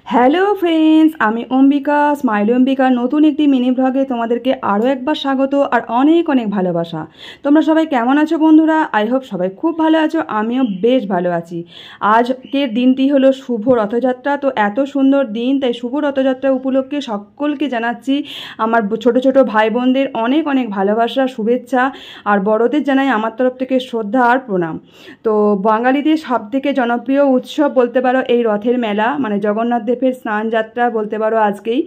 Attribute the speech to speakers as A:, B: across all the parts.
A: Hello friends, আমি Ambika smile অম্বিকার নতুন একটি মিনি ব্লগে তোমাদেরকে আরও একবার স্বাগত আর অনেক অনেক ভালোবাসা। তোমরা সবাই কেমন আছো বন্ধুরা? আই হোপ সবাই খুব ভালো আছো, আমিও বেশ ভালো আছি। আজকের দিনটি হলো শুভ রথযাত্রা। তো এত সুন্দর দিন, তাই শুভ রথযাত্রা উপলক্ষে সকলকে জানাচ্ছি আমার ছোট ছোট ভাই বোনদের অনেক অনেক ভালোবাসা, শুভেচ্ছা। আর বড়দের জানাই আমার তরফ থেকে শ্রদ্ধা আর প্রণাম। তো বাঙালিদের সবথেকে জনপ্রিয় উৎসব বলতে পারো এই রথের মেলা, মানে জগন্নাথ দেবের স্নান যাত্রা বলতে পারো আজকেই।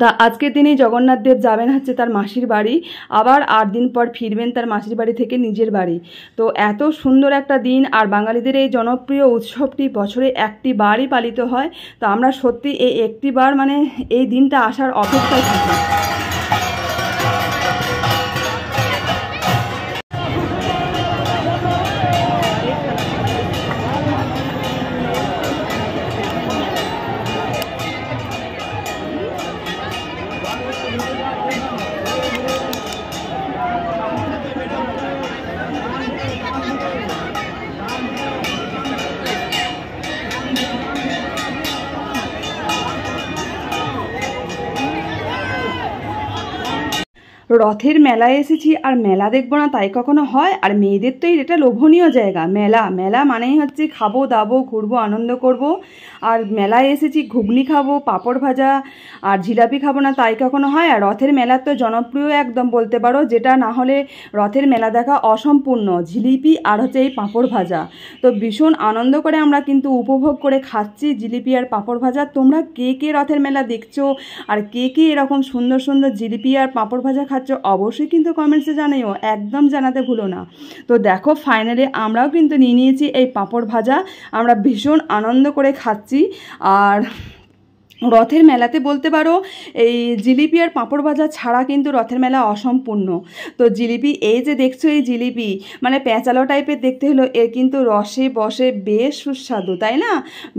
A: তা আজকের দিনেই জগন্নাথ দেব যাবেন হচ্ছে তার মাসির বাড়ি, আবার 8 দিন পর ফিরবেন তার মাসির বাড়ি থেকে নিজের বাড়ি। তো এত সুন্দর একটা দিন, আর বাঙালিদের এই জনপ্রিয় উৎসবটি বছরে একটি বারই পালিত হয়। তো আমরা সত্যি এই একটি বার মানে এই দিনটা আসার অপেক্ষায় থাকি। রথের মেলায় এসেছি আর মেলা দেখবো না তাই কখনো হয়? আর মেয়েদের তো এটা লোভনীয় জায়গা মেলা। মেলা মানেই হচ্ছে খাবো দাবো, ঘুরবো, আনন্দ করব। আর মেলায় এসেছি ঘুগনি খাবো, পাঁপড় ভাজা আর জিলাপি খাবো না তাই কখনো হয়? আর রথের মেলা তো জনপ্রিয় একদম বলতে পারো, যেটা না হলে রথের মেলা দেখা অসম্পূর্ণ, জিলিপি আর হচ্ছে এই পাঁপড় ভাজা। তো ভীষণ আনন্দ করে আমরা কিন্তু উপভোগ করে খাচ্ছি জিলিপি আর পাঁপড় ভাজা। তোমরা কে কে রথের মেলা দেখছো আর কে কে এরকম সুন্দর সুন্দর জিলিপি আর পাঁপড় ভাজা খাচ্ছ অবশ্যই কিন্তু কমেন্টসে জানাইও, একদম জানাতে ভুলো না। তো দেখো ফাইনালি আমরাও কিন্তু নিয়ে নিয়েছি এই পাঁপড় ভাজা, আমরা ভীষণ আনন্দ করে খাচ্ছি। আর রথের মেলাতে বলতে পারো এই জিলিপি আর পাঁপড় ভাজা ছাড়া কিন্তু রথের মেলা অসম্পূর্ণ। তো জিলিপি এই যে দেখছো, এই জিলিপি মানে পেঁচালো টাইপের দেখতে হলো, এর কিন্তু রসে বসে বেশ সুস্বাদু, তাই না?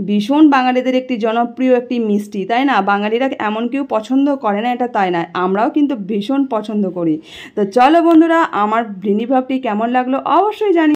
A: ভীষণ বাঙালিদের একটি জনপ্রিয় একটি মিষ্টি, তাই না? বাঙালিরা এমন কেউ পছন্দ করে না এটা তাই না, আমরাও কিন্তু ভীষণ পছন্দ করি। তো চলো বন্ধুরা, আমার মিনি ব্লগটি কেমন লাগলো অবশ্যই জানি।